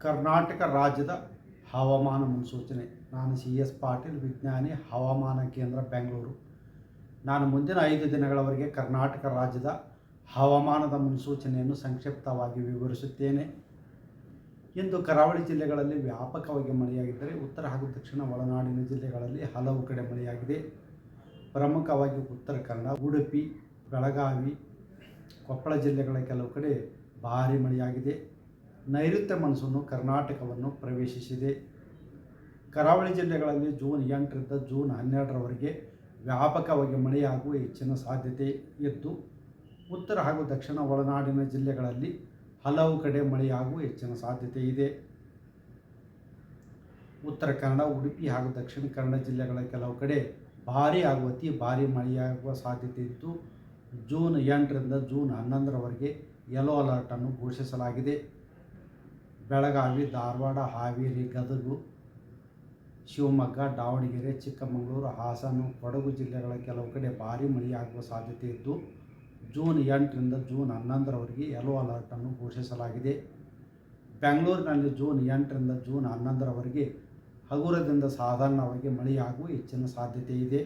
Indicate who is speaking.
Speaker 1: ಕರ್ನಾಟಕ ರಾಜ್ಯದ ಹವಾಮಾನ ಮುನ್ಸೂಚನೆ. ನಾನು CS ಪಾಟೀಲ್, ವಿಜ್ಞಾನಿ, ಹವಾಮಾನ ಕೇಂದ್ರ, ಬೆಂಗಳೂರು. ನಾನು ಮುಂದಿನ 5 ದಿನಗಳವರೆಗೆ ಕರ್ನಾಟಕ ರಾಜ್ಯದ ಹವಾಮಾನದ ಮುನ್ಸೂಚನೆಯನ್ನು ಸಂಕ್ಷಿಪ್ತವಾಗಿ ವಿವರಿಸುತ್ತೇನೆ. ಇಂದು ಕರಾವಳಿ ಜಿಲ್ಲೆಗಳಲ್ಲಿ ವ್ಯಾಪಕವಾಗಿ ಮಳೆಯಾಗಿದ್ದರೆ, ಉತ್ತರ ಹಾಗೂ ದಕ್ಷಿಣ ಒಳನಾಡಿನ ಜಿಲ್ಲೆಗಳಲ್ಲಿ ಹಲವು ಕಡೆ ಮಳೆಯಾಗಿದೆ. ಪ್ರಮುಖವಾಗಿ ಉತ್ತರ ಕನ್ನಡ, ಉಡುಪಿ, ಬೆಳಗಾವಿ, ಕೊಪ್ಪಳ ಜಿಲ್ಲೆಗಳ ಕೆಲವು ಕಡೆ ಭಾರೀ ಮಳೆಯಾಗಿದೆ. ನೈಋತ್ಯ ಮಾನ್ಸೂನ್ ಕರ್ನಾಟಕವನ್ನು ಪ್ರವೇಶಿಸಿದೆ. ಕರಾವಳಿ ಜಿಲ್ಲೆಗಳಲ್ಲಿ ಜೂನ್ 8ರಿಂದ ಜೂನ್ 12ರವರೆಗೆ ವ್ಯಾಪಕವಾಗಿ ಮಳೆಯಾಗುವ ಹೆಚ್ಚಿನ ಸಾಧ್ಯತೆ ಇದ್ದು, ಉತ್ತರ ಹಾಗೂ ದಕ್ಷಿಣ ಒಳನಾಡಿನ ಜಿಲ್ಲೆಗಳಲ್ಲಿ ಹಲವು ಕಡೆ ಮಳೆಯಾಗುವ ಹೆಚ್ಚಿನ ಸಾಧ್ಯತೆ ಇದೆ. ಉತ್ತರ ಕನ್ನಡ, ಉಡುಪಿ ಹಾಗೂ ದಕ್ಷಿಣ ಕನ್ನಡ ಜಿಲ್ಲೆಗಳ ಕೆಲವು ಕಡೆ ಭಾರೀ ಹಾಗೂ ಅತಿ ಭಾರೀ ಮಳೆಯಾಗುವ ಸಾಧ್ಯತೆ ಇದ್ದು, ಜೂನ್ 8ರಿಂದ ಜೂನ್ 11ರವರೆಗೆ ಯೆಲ್ಲೋ ಅಲರ್ಟನ್ನು ಘೋಷಿಸಲಾಗಿದೆ. ಬೆಳಗಾವಿ, ಧಾರವಾಡ, ಹಾವೇರಿ, ಗದಗ, ಶಿವಮೊಗ್ಗ, ದಾವಣಗೆರೆ, ಚಿಕ್ಕಮಗಳೂರು, ಹಾಸನ, ಕೊಡಗು ಜಿಲ್ಲೆಗಳ ಕೆಲವು ಕಡೆ ಭಾರೀ ಮಳೆಯಾಗುವ ಸಾಧ್ಯತೆ ಇದ್ದು, ಜೂನ್ 8ರಿಂದ ಜೂನ್ 11ರವರೆಗೆ ಯೆಲ್ಲೋ ಅಲರ್ಟನ್ನು ಘೋಷಿಸಲಾಗಿದೆ. ಬೆಂಗಳೂರಿನಲ್ಲಿ ಜೂನ್ 8ರಿಂದ ಜೂನ್ 11ರವರೆಗೆ ಹಗುರದಿಂದ ಸಾಧಾರಣವಾಗಿ ಮಳೆಯಾಗುವ ಹೆಚ್ಚಿನ ಸಾಧ್ಯತೆ ಇದೆ.